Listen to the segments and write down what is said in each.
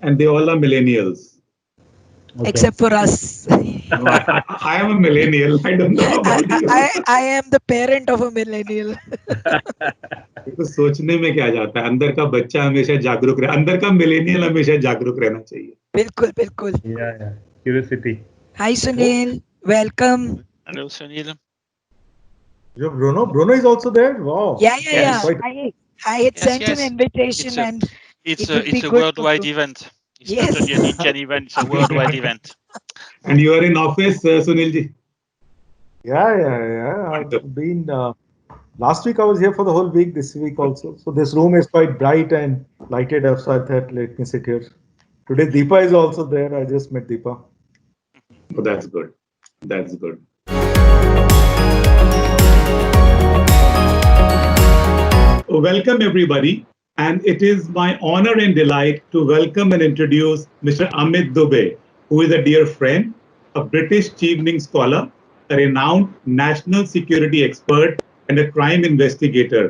and they all are millennials. Okay. Except for us. No, I am a millennial. I don't know about you. I am the parent of a millennial. तो सोचने में क्या जाता है, अंदर का बच्चा हमेशा जागरूक रहे, अंदर का मिलेनियल हमेशा जागरूक रहना चाहिए. बिल्कुल बिल्कुल. Yeah. Curiosity. Hi Sunil, welcome. Hello, Sunil. Yo, Bruno is also there. Wow. Yeah. Yes. Quite I had sent Yes. an invitation It's a- and It's It a would be it's a good worldwide to- event. It's Yes. not only an Indian event; it's a worldwide event. And you are in office, Sunil ji. Yeah. I've been last week I was here for the whole week. This week also. So this room is quite bright and lighted up. So I thought let me sit here. Today Deepa is also there. I just met Deepa. Oh, that's good. That's good. Welcome everybody, and it is my honor and delight to welcome and introduce Mr. Amit Dubey, who is a dear friend, a British Chevening scholar, a renowned national security expert, and a crime investigator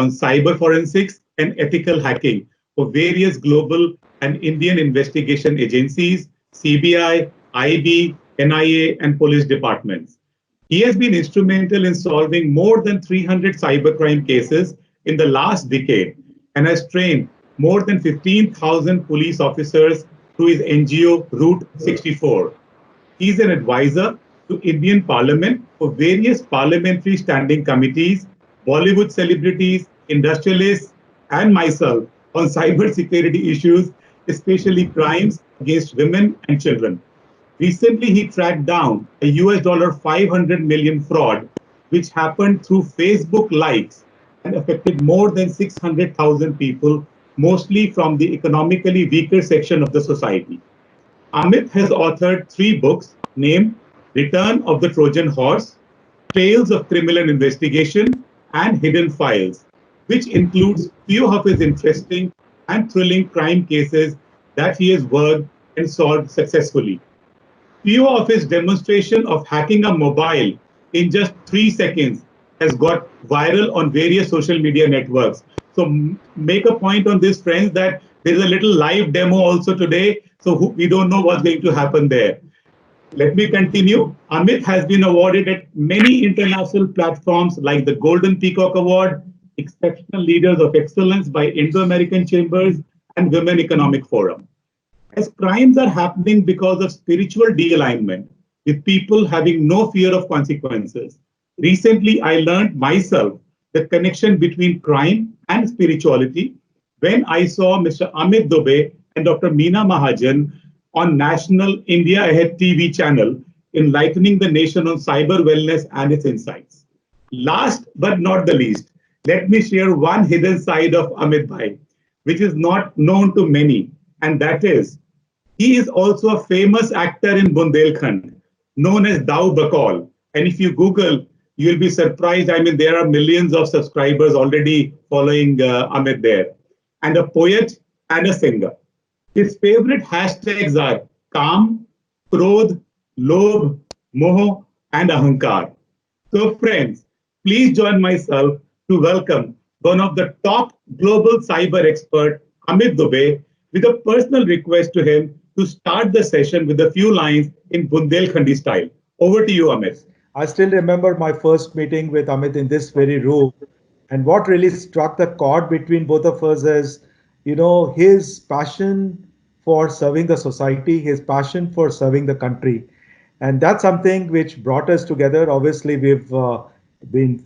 on cyber forensics and ethical hacking for various global and Indian investigation agencies, CBI, IB, NIA, and police departments. He has been instrumental in solving more than 300 cybercrime cases in the last decade and has trained more than 15,000 police officers through his NGO Route 64. He is an advisor to Indian Parliament for various parliamentary standing committees, Bollywood celebrities, industrialists, and myself on cybersecurity issues, especially crimes against women and children. Recently, he tracked down a US $500 million fraud, which happened through Facebook likes and affected more than 600,000 people, mostly from the economically weaker section of the society. Amit has authored 3 books named Return of the Trojan Horse, Trails of Criminal Investigation, and Hidden Files, which includes few of his interesting and thrilling crime cases that he has worked and solved successfully. Few of his demonstration of hacking a mobile in just 3 seconds has got viral on various social media networks. So make a point on this, friends, that there's a little live demo also today. So we don't know what's going to happen there. Let me continue. Amit has been awarded at many international platforms like the Golden Peacock Award, Exceptional Leaders of Excellence by Indo-American Chambers, and Women Economic Forum. As crimes are happening because of spiritual de-alignment, with people having no fear of consequences. Recently, I learned myself the connection between crime and spirituality when I saw Mr. Amit Dubey and Dr. Meena Mahajan on National India Ahead TV channel, enlightening the nation on cyber wellness and its insights. Last but not the least, let me share one hidden side of Amit Bhai, which is not known to many, and that is he is also a famous actor in Bundelkhand, known as Dao Bakal. And if you Google, you'll be surprised. I mean, there are millions of subscribers already following Amit there. And a poet and a singer. His favorite hashtags are Kam, Krodh, Lobh, Moh, and Ahankar. So, friends, please join myself to welcome one of the top global cyber expert, Amit Dubey, with a personal request to him to start the session with a few lines in Bundelkhandi style. Over to you, Amit. I still remember my first meeting with Amit in this very room. And what really struck the chord between both of us is, his passion for serving the society, his passion for serving the country. And that's something which brought us together. Obviously, we've been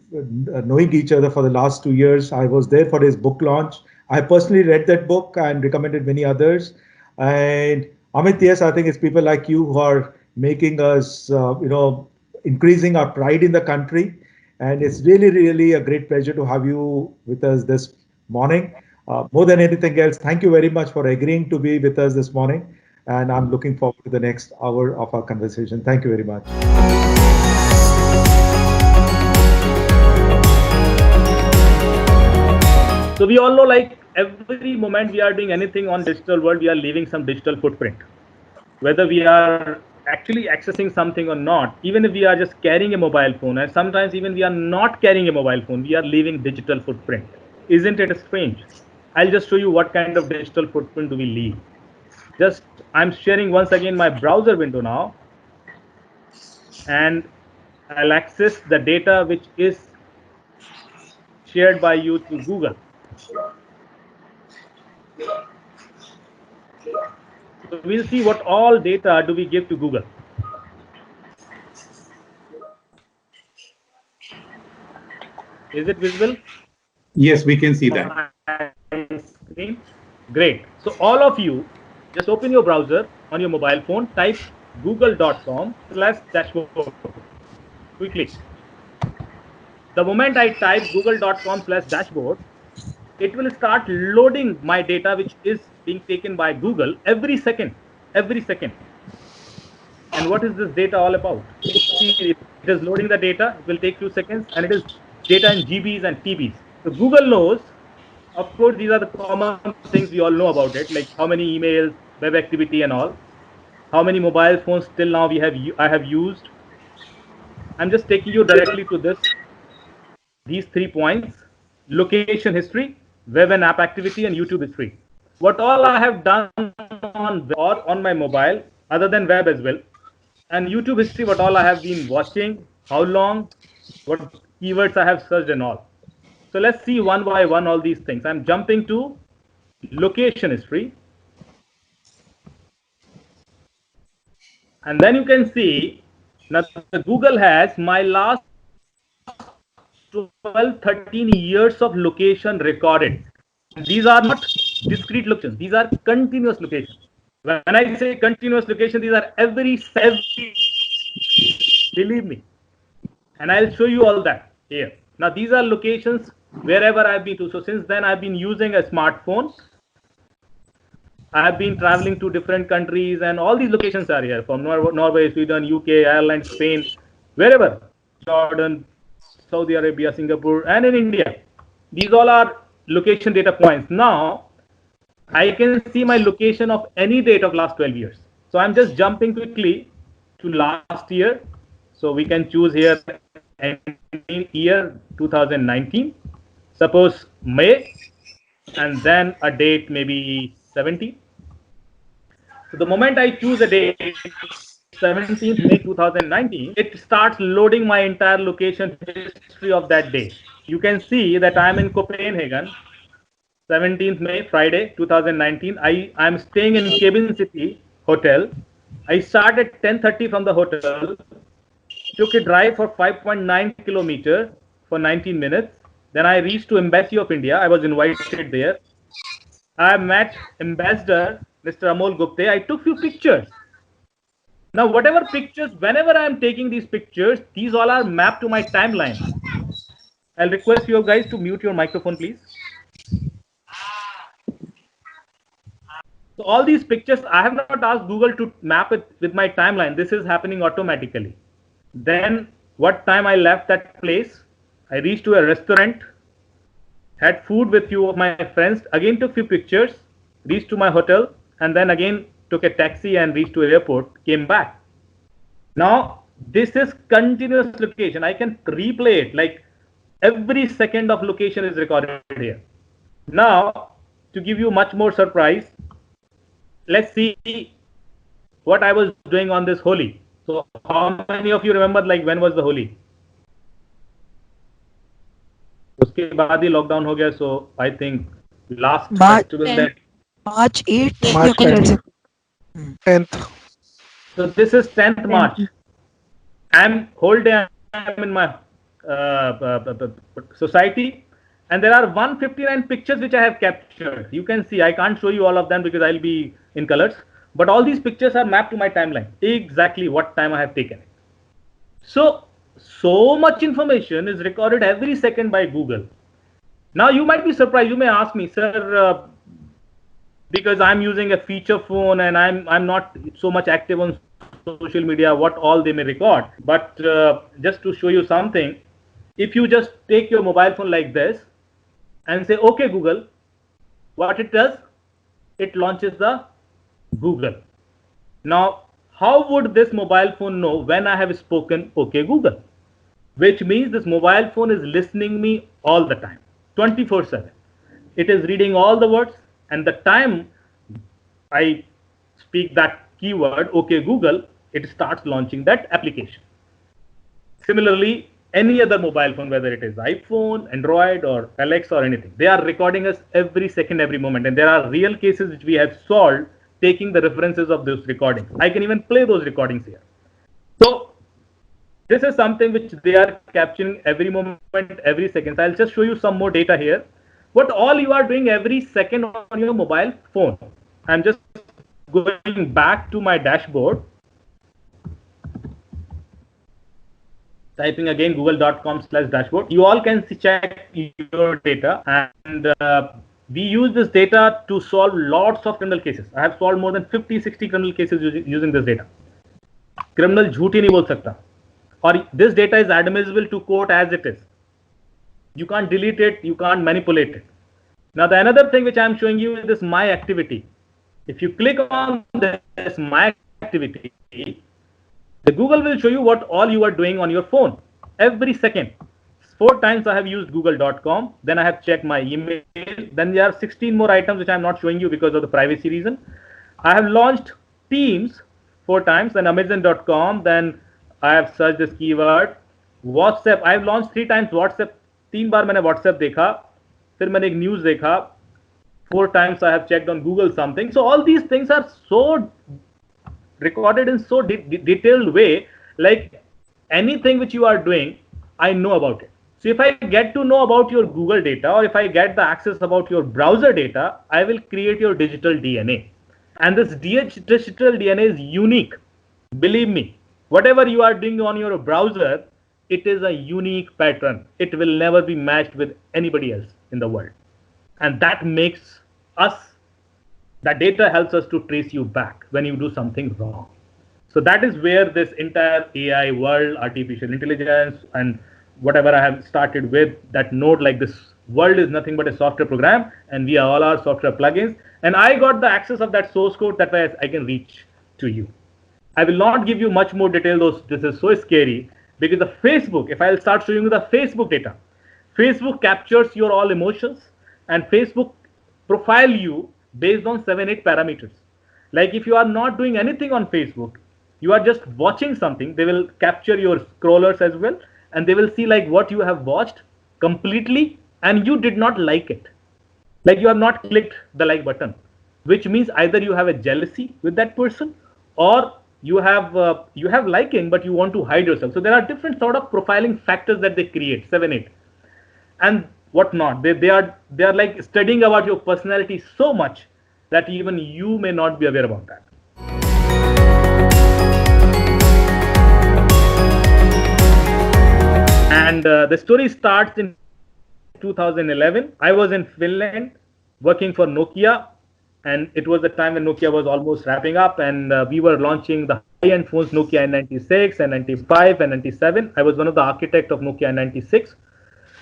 knowing each other for the last 2 years. I was there for his book launch. I personally read that book and recommended many others. And Amit, yes, I think it's people like you who are making us, increasing our pride in the country. And it's really a great pleasure to have you with us this morning. More than anything else, thank you very much for agreeing to be with us this morning. And I'm looking forward to the next hour of our conversation. Thank you very much. So we all know, like every moment we are doing anything on digital world, we are leaving some digital footprint. Whether we are actually accessing something or not, even if we are just carrying a mobile phone, and sometimes even we are not carrying a mobile phone, we are leaving digital footprint. Isn't it strange? I'll just show you what kind of digital footprint do we leave. just I'm sharing once again my browser window now, and I'll access the data which is shared by you to Google. So we'll see what all data do we give to Google. Is it visible? Yes, we can see that. Screen. Great. So all of you, just open your browser on your mobile phone, type google.com/dashboard quickly. The moment I type google.com/dashboard, it will start loading my data, which is being taken by Google every second. And what is this data all about? See, it is loading the data. It will take few seconds, and it is data in GBs and TBs. So Google knows. Of course, these are the common things we all know about it, like how many emails, web activity, and all. How many mobile phones till now I have used. I'm just taking you directly to these 3 points: location history, web and app activity, and YouTube history. What all I have done on my mobile, other than web as well, and YouTube history, what all I have been watching, how long, what keywords I have searched, and all. So let's see one by one all these things. I'm jumping to location history. And then you can see now Google has my last 12, 13 years of location recorded. These are not discrete locations. These are continuous locations. When I say continuous location, these are every, believe me. And I'll show you all that here. Now, these are locations wherever I've been to. So since then, I've been using a smartphone. I've been traveling to different countries, and all these locations are here, from Norway, Sweden, UK, Ireland, Spain, wherever, Jordan, Saudi Arabia, Singapore, and in India. These all are location data points. Now, I can see my location of any date of last 12 years. So I'm just jumping quickly to last year. So we can choose here any year, 2019. Suppose May, and then a date maybe 17. So the moment I choose a date, 17th May 2019, it starts loading my entire location history of that day. You can see that I'm in Copenhagen, 17th May, Friday 2019. I'm staying in Cabin City Hotel. I started 10:30 from the hotel, took a drive for 5.9 kilometers for 19 minutes. Then I reached to Embassy of India. I was invited there. I met Ambassador Mr. Amol Gupte. I took few pictures. Now, whatever pictures, whenever I am taking these pictures, these all are mapped to my timeline. I'll request you guys to mute your microphone, please. So all these pictures, I have not asked Google to map it with my timeline. This is happening automatically. Then what time I left that place, I reached to a restaurant, had food with few of my friends, again took few pictures, reached to my hotel, and then again took a taxi and reached to airport, came back. Now, this is continuous location. I can replay it, like every second of location is recorded here. Now, to give you much more surprise, let's see what I was doing on this Holi. So how many of you remember, like, when was the Holi? उसके बाद ही lockdown हो गया, so I think last festival that March 8th. March 10th. So this is 10th March. I'm whole day I'm in my society, and there are 159 pictures which I have captured. You can see, I can't show you all of them because I'll be in colors, but all these pictures are mapped to my timeline, exactly what time I have taken it. So much information is recorded every second by Google. Now you might be surprised. You may ask me, sir, because I'm using a feature phone and I'm not so much active on social media, what all they may record. But just to show you something, if you just take your mobile phone like this and say, okay, Google, what it does, it launches the Google. Now, how would this mobile phone know when I have spoken, okay, Google? Which means this mobile phone is listening me all the time, 24/7. It is reading all the words, and the time I speak that keyword, okay Google, it starts launching that application. Similarly, any other mobile phone, whether it is iPhone, Android, or Alexa or anything, they are recording us every second, every moment. And there are real cases which we have solved taking the references of those recordings. I can even play those recordings here. So this is something which they are capturing every moment, every second. So I'll just show you some more data here. What all you are doing every second on your mobile phone. I'm just going back to my dashboard. Typing again google.com/dashboard. You all can check your data, and we use this data to solve lots of criminal cases. I have solved more than 50-60 criminal cases using this data. Criminal झूठ ही नहीं बोल सकता. Or this data is admissible to court as it is. You can't delete it, you can't manipulate it. Now the another thing which I am showing you is this My Activity. If you click on this My Activity, the Google will show you what all you are doing on your phone every second. 4 times I have used google.com, then I have checked my email, then there are 16 more items which I am not showing you because of the privacy reason. I have launched Teams 4 times, then amazon.com, then I have searched this keyword. WhatsApp, I have launched 3 times WhatsApp. 3 बार मैंने WhatsApp देखा, फिर मैंने एक news देखा. 4 times I have checked on Google something. So all these things are so recorded in so detailed way, like anything which you are doing, I know about it. So if I get to know about your Google data, or if I get the access about your browser data, I will create your digital DNA. And this digital DNA is unique. Believe me, whatever you are doing on your browser, it is a unique pattern. It will never be matched with anybody else in the world. And that makes us, that data helps us to trace you back when you do something wrong. So that is where this entire AI world, artificial intelligence, and whatever I have started with, that node, like this world is nothing but a software program, and we are all our software plugins. And I got the access of that source code, that way I can reach to you. I will not give you much more detail, though this is so scary, because the Facebook, if I'll start showing you the Facebook data, Facebook captures your all emotions, and Facebook profile you based on 7-8 parameters. Like if you are not doing anything on Facebook, you are just watching something, they will capture your scrollers as well, and they will see like what you have watched completely and you did not like it. Like you have not clicked the like button, which means either you have a jealousy with that person, or you have liking, but you want to hide yourself. So there are different sort of profiling factors that they create, 7-8, and whatnot. They are like studying about your personality so much that even you may not be aware about that. And the story starts in 2011. I was in Finland working for Nokia, and it was the time when Nokia was almost wrapping up, and we were launching the high-end phones, Nokia N96, N95, and N97. I was one of the architects of Nokia N96.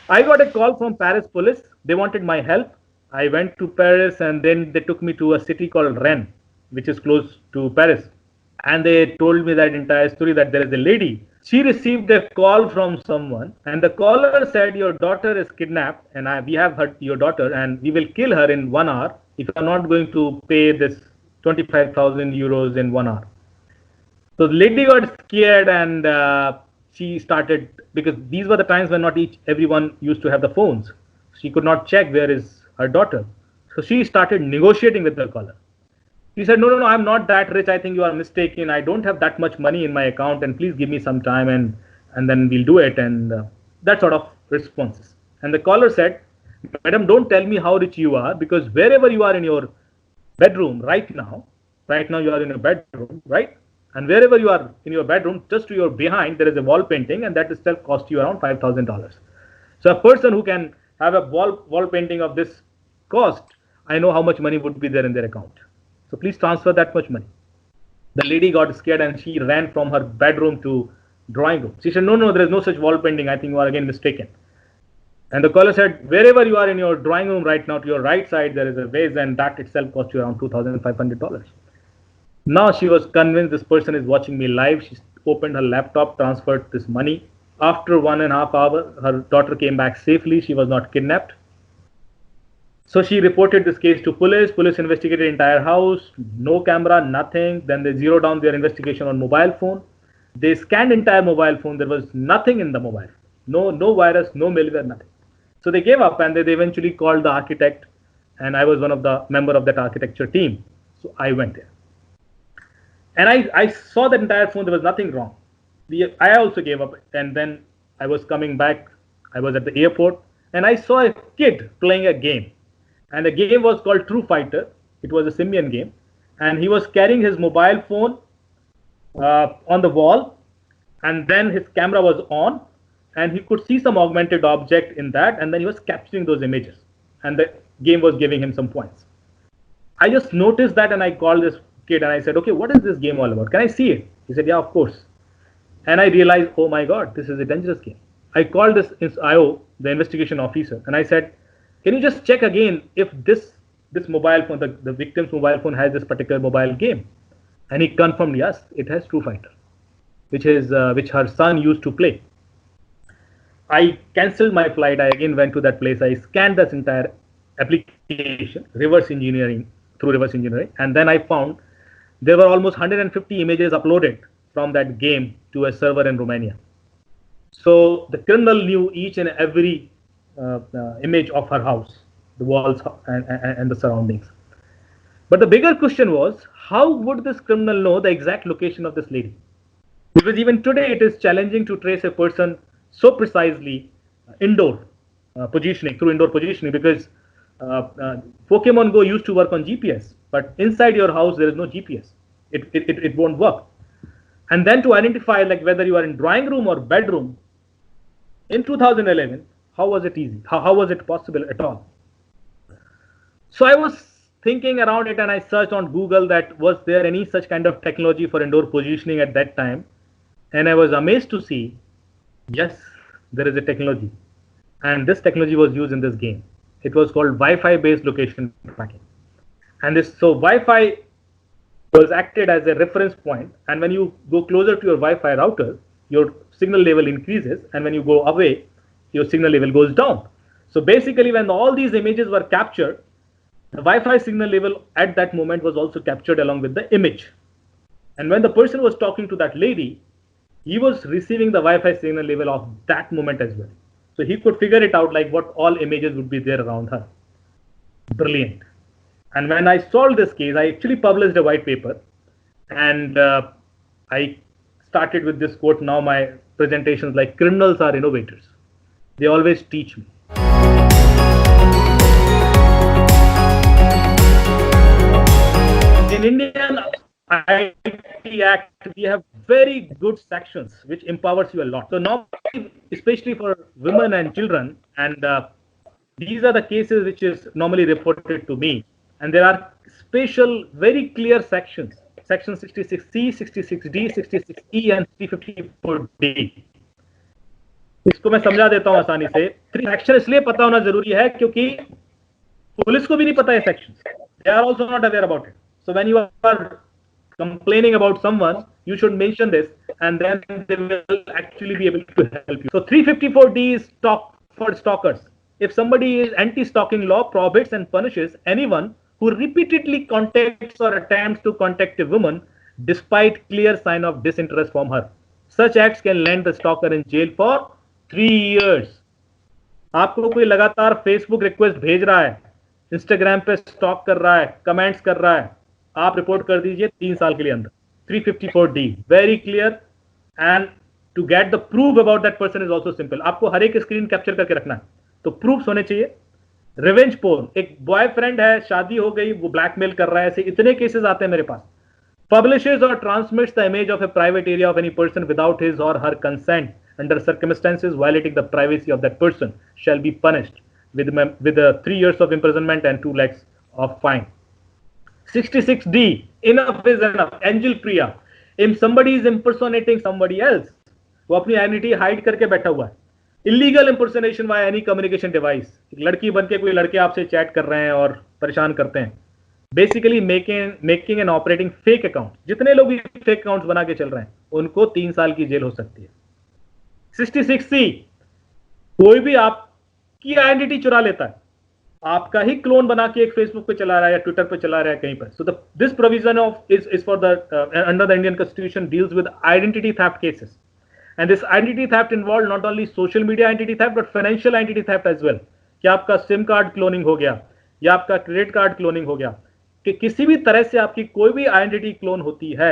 I got a call from Paris police. They wanted my help. I went to Paris, and then they took me to a city called Rennes, which is close to Paris. And they told me that entire story, that there is a lady. She received a call from someone, and the caller said, your daughter is kidnapped, and we have heard your daughter, and we will kill her in 1 hour if you are not going to pay this 25,000 euros in 1 hour. So the lady got scared, and she started, because these were the times when not everyone used to have the phones. She could not check where is her daughter. So she started negotiating with the caller. He said, no, I'm not that rich. I think you are mistaken. I don't have that much money in my account, and please give me some time, and then we'll do it. And that sort of responses. And the caller said, madam, don't tell me how rich you are, because wherever you are in your bedroom right now you are in your bedroom, right? And wherever you are in your bedroom, just to your behind, there is a wall painting, and that itself cost you around $5,000. So a person who can have a wall painting of this cost, I know how much money would be there in their account. So please transfer that much money. The lady got scared, and she ran from her bedroom to drawing room. She said, no, there is no such wall painting. I think you are again mistaken. And the caller said, wherever you are in your drawing room right now, to your right side, there is a vase, and that itself cost you around $2,500. Now she was convinced this person is watching me live. She opened her laptop, transferred this money. After 1.5 hours, her daughter came back safely. She was not kidnapped. So she reported this case to police. Police investigated entire house, no camera, nothing. Then they zeroed down their investigation on mobile phone. They scanned entire mobile phone. There was nothing in the mobile. No virus, no malware, nothing. So they gave up and they eventually called the architect, and I was one of the member of that architecture team. So I went there. And I saw that entire phone, there was nothing wrong. I also gave up, and then I was coming back. I was at the airport and I saw a kid playing a game. And the game was called True Fighter. It was a Simian game. And he was carrying his mobile phone on the wall. And then his camera was on. And he could see some augmented object in that. And then he was capturing those images. And the game was giving him some points. I just noticed that and I called this kid and I said, okay, what is this game all about? Can I see it? He said, yeah, of course. And I realized, oh my God, this is a dangerous game. I called this IO, the investigation officer, and I said, can you just check again if this mobile phone, the victim's mobile phone has this particular mobile game? And he confirmed, yes, it has True Fighter, which her son used to play. I cancelled my flight. I again went to that place. I scanned this entire application, through reverse engineering. And then I found there were almost 150 images uploaded from that game to a server in Romania. So the criminal knew each and every image of her house, the walls and the surroundings. But the bigger question was, how would this criminal know the exact location of this lady? Because even today it is challenging to trace a person so precisely through indoor positioning, because Pokemon Go used to work on GPS, but inside your house there is no GPS. It won't work. And then to identify like whether you are in drawing room or bedroom, in 2011, how was it easy? How was it possible at all? So I was thinking around it and I searched on Google that was there any such kind of technology for indoor positioning at that time. And I was amazed to see, yes, there is a technology. And this technology was used in this game. It was called Wi-Fi based location tracking. And Wi-Fi was acted as a reference point. And when you go closer to your Wi-Fi router, your signal level increases. And when you go away, your signal level goes down. So basically, when all these images were captured, the Wi-Fi signal level at that moment was also captured along with the image. And when the person was talking to that lady, he was receiving the Wi-Fi signal level of that moment as well. So he could figure it out like what all images would be there around her. Brilliant. And when I solved this case, I actually published a white paper. And I started with this quote. Now my presentations like criminals are innovators. They always teach me. In Indian IT Act, we have very good sections which empowers you a lot. So now, especially for women and children, and these are the cases which is normally reported to me. And there are special, very clear sections, section 66C, 66D, 66E and 354D. इसको मैं समझा देता हूं आसानी से। Section इसलिए पता होना जरूरी है क्योंकि पुलिस को भी नहीं पता है sections. They are also not aware about it. So when you are complaining about someone, you should mention this, and then they will actually be able to help you. So 354D is for stalkers. If somebody is anti-stalking law prohibits and punishes anyone who repeatedly contacts or attempts to contact a woman despite clear sign of disinterest from her. Such acts can land the stalker in jail for 3 years. आपको कोई लगातार Facebook request भेज रहा है, Instagram पे stock कर रहा है, कमेंट्स कर रहा है, आप रिपोर्ट कर दीजिए 3 साल के लिए अंदर. 354D, very clear. And to get the proof about that person is also simple. आपको हर एक स्क्रीन कैप्चर करके रखना है, तो प्रूफ्स होने चाहिए. रिवेंज पोर्न, एक बॉयफ्रेंड है, शादी हो गई, वो ब्लैकमेल कर रहा है, ऐसे इतने केसेस आते हैं मेरे पास. Publishes or transmits the image of a private area of any person without his or her consent under circumstances violating the privacy of that person shall be punished with 3 years of imprisonment and 2 lakhs of fine. 66D, enough is enough. Angel Priya, if somebody is impersonating somebody else, वो अपनी identity hide करके बैठा हुआ है. Illegal impersonation via any communication device. एक लड़की बन के कोई लड़के आपसे चैट कर रहे हैं और परेशान करते हैं. Basically making and operating fake account. जितने लोग भी फेक अकाउंट्स बना के चल रहे हैं उनको 3 साल की जेल हो सकती है. 66C, कोई भी आपकी आइडेंटिटी चुरा लेता है, आपका ही क्लोन बना के एक फेसबुक पे चला रहा है या ट्विटर पे चला रहा है कहीं पर. So this provision is for the under the Indian Constitution deals with identity theft cases, and this identity theft involved not only social media identity theft but financial identity theft as well. कि आपका SIM card cloning हो गया या आपका credit card cloning हो गया, कि किसी भी तरह से आपकी कोई भी आइडेंटिटी क्लोन होती है,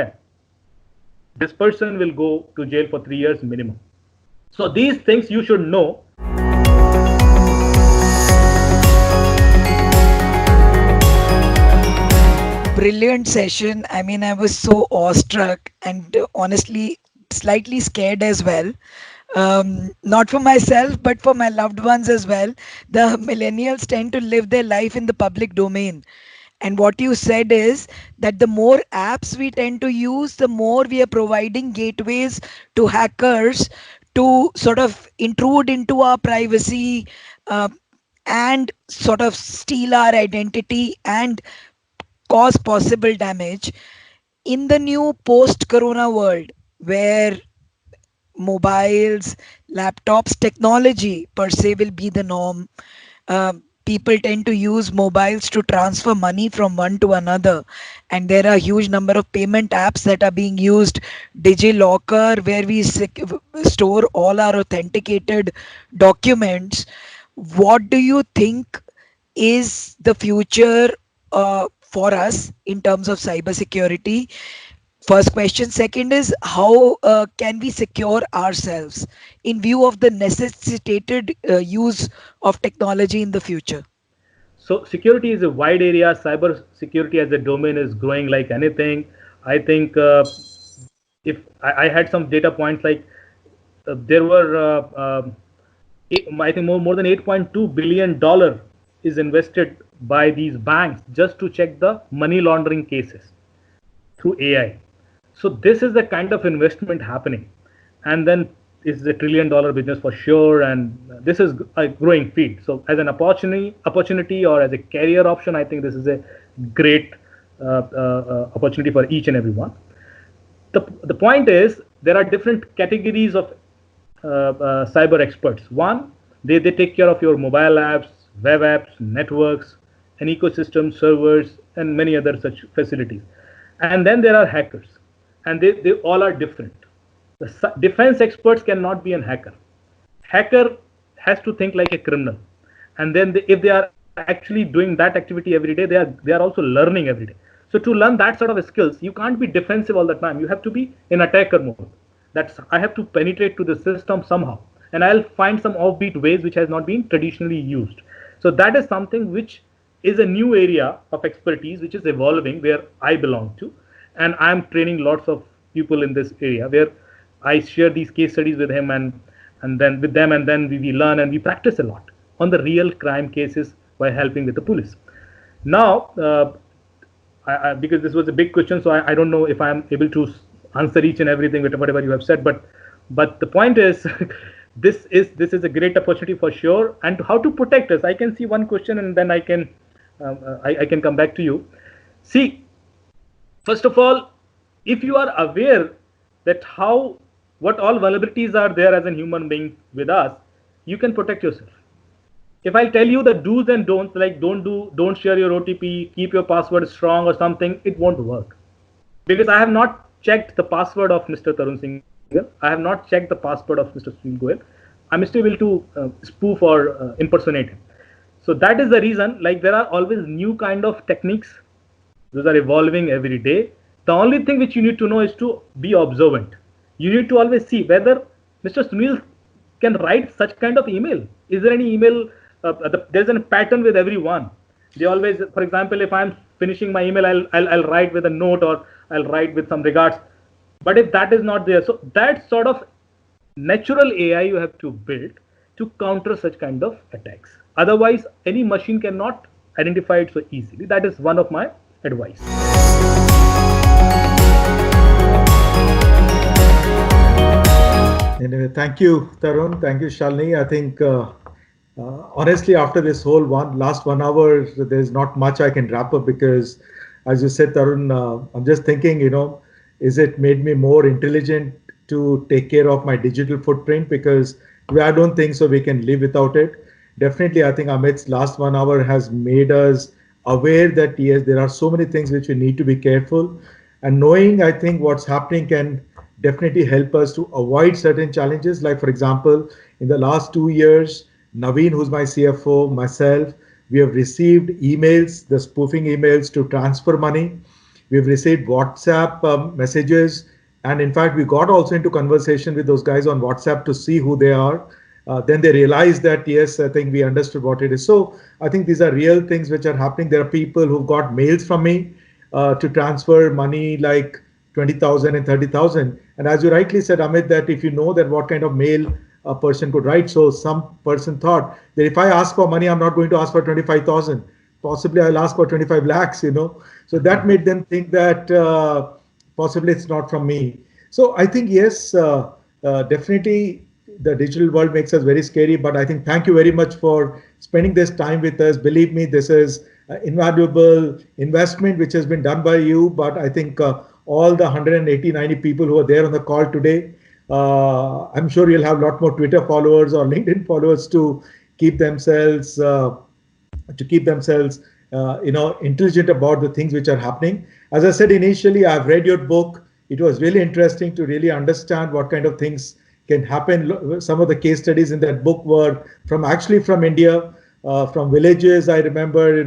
this person will go to jail for 3 years minimum. So these things you should know. Brilliant session. I mean, I was so awestruck and honestly slightly scared as well. Not for myself, but for my loved ones as well. The millennials tend to live their life in the public domain. And what you said is that the more apps we tend to use, the more we are providing gateways to hackers to sort of intrude into our privacy and sort of steal our identity and cause possible damage. In the new post-corona world, where mobiles, laptops, technology per se will be the norm, people tend to use mobiles to transfer money from one to another, and there are a huge number of payment apps that are being used. DigiLocker, where we store all our authenticated documents. What do you think is the future for us in terms of cybersecurity? First question. Second is, how can we secure ourselves in view of the necessitated use of technology in the future? So security is a wide area. Cyber security as a domain is growing like anything. I think if I had some data points, like there were, I think more than $8.2 billion is invested by these banks just to check the money laundering cases through AI. So this is the kind of investment happening, and then it's a $1 trillion business for sure, and this is a growing field. So as an opportunity or as a career option, I think this is a great opportunity for each and every one. The point is, there are different categories of cyber experts. One, they take care of your mobile apps, web apps, networks, an ecosystem, servers, and many other such facilities. And then there are hackers, and they all are different. The defense experts cannot be a hacker. Hacker has to think like a criminal, and then if they are actually doing that activity every day, they are also learning every day. So to learn that sort of skills, you can't be defensive all the time. You have to be in attacker mode. I have to penetrate to the system somehow, and I'll find some offbeat ways which has not been traditionally used. So that is something which is a new area of expertise which is evolving, where I belong to, and I'm training lots of people in this area, where I share these case studies with him and then with them, and then we learn and we practice a lot on the real crime cases by helping with the police. Now, because this was a big question, so I don't know if I'm able to answer each and everything with whatever you have said, but the point is, this is a great opportunity for sure. And how to protect us? I can see one question, and then I can come back to you. See, first of all, if you are aware that what all vulnerabilities are there as a human being with us, you can protect yourself. If I tell you the do's and don'ts, like don't share your OTP, keep your password strong or something, it won't work. Because I have not checked the password of Mr. Tarun Singh. I have not checked the password of Mr. Sunil Goyal. I'm still able to spoof or impersonate him. So that is the reason, like, there are always new kind of techniques. Those are evolving every day. The only thing which you need to know is to be observant. You need to always see whether Mr. Sunil can write such kind of email. Is there any email? There's a pattern with everyone. They always, for example, if I'm finishing my email, I'll write with a note, or I'll write with some regards. But if that is not there, so that sort of natural AI you have to build to counter such kind of attacks. Otherwise, any machine cannot identify it so easily. That is one of my advice. Anyway, thank you, Tarun. Thank you, Shalini. I think, honestly, after this whole last 1 hour, there's not much I can wrap up, because, as you said, Tarun, I'm just thinking, is it made me more intelligent to take care of my digital footprint? Because I don't think so we can live without it. definitely, I think Amit's last 1 hour has made us aware that yes, there are so many things which we need to be careful. And knowing, I think, what's happening can definitely help us to avoid certain challenges. Like, for example, in the last 2 years, Naveen, who's my CFO, myself, we have received emails, the spoofing emails to transfer money. We've received WhatsApp messages. And in fact, we got also into conversation with those guys on WhatsApp to see who they are. Then they realized that, yes, I think we understood what it is. So I think these are real things which are happening. There are people who've got mails from me to transfer money like 20,000 and 30,000. And as you rightly said, Amit, that if you know that what kind of mail a person could write, so some person thought that if I ask for money, I'm not going to ask for 25,000. Possibly I'll ask for 25 lakhs, So that made them think that possibly it's not from me. So I think, yes, definitely the digital world makes us very scary. But I think thank you very much for spending this time with us. Believe me, this is invaluable investment which has been done by you. But I think all the 180, 90 people who are there on the call today, I'm sure you'll have a lot more Twitter followers or LinkedIn followers to keep themselves intelligent about the things which are happening. As I said initially, I've read your book. It was really interesting to really understand what kind of things can happen. Some of the case studies in that book were from India, from villages. I remember,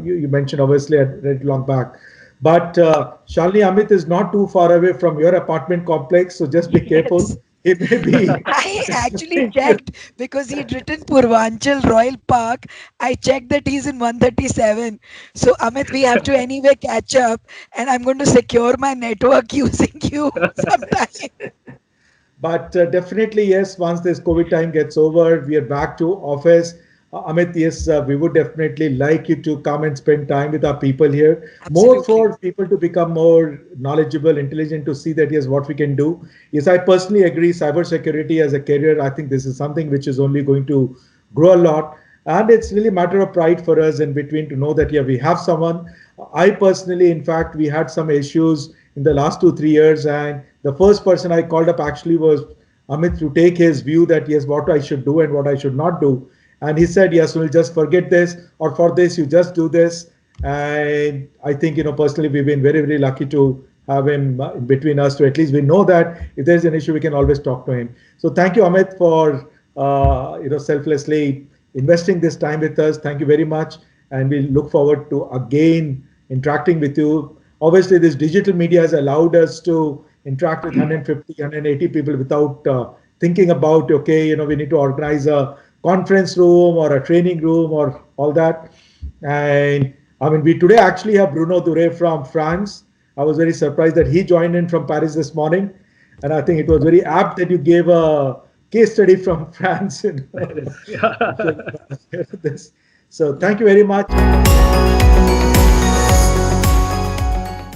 you mentioned, obviously, I read long back. But Shalini, Amit is not too far away from your apartment complex, so just be careful. Yes. It may be. I actually checked because he'd written Purvanchal Royal Park. I checked that he's in 137. So, Amit, we have to anyway catch up, and I'm going to secure my network using you sometime. But definitely, yes, once this COVID time gets over, we are back to office. Amit, yes, we would definitely like you to come and spend time with our people here. More Absolutely. for people to become more knowledgeable, intelligent, to see that, yes, what we can do. Yes, I personally agree, cybersecurity as a career, I think this is something which is only going to grow a lot. And it's really a matter of pride for us in between to know that, yeah, we have someone. I personally, in fact, we had some issues in the last 2, 3 years. And the first person I called up actually was Amit to take his view that, yes, what I should do and what I should not do. And he said, yes, we'll just forget this, or for this, you just do this. And I think, personally, we've been very, very lucky to have him in between us, to at least we know that if there's an issue, we can always talk to him. So thank you, Amit, for, selflessly investing this time with us. Thank you very much. And we look forward to again interacting with you. Obviously, this digital media has allowed us to interact with 150, 180 people without thinking about, okay, we need to organize a conference room or a training room or all that. And I mean, we today actually have Bruno Dure from France. I was very surprised that he joined in from Paris this morning. And I think it was very apt that you gave a case study from France. Yeah. So thank you very much.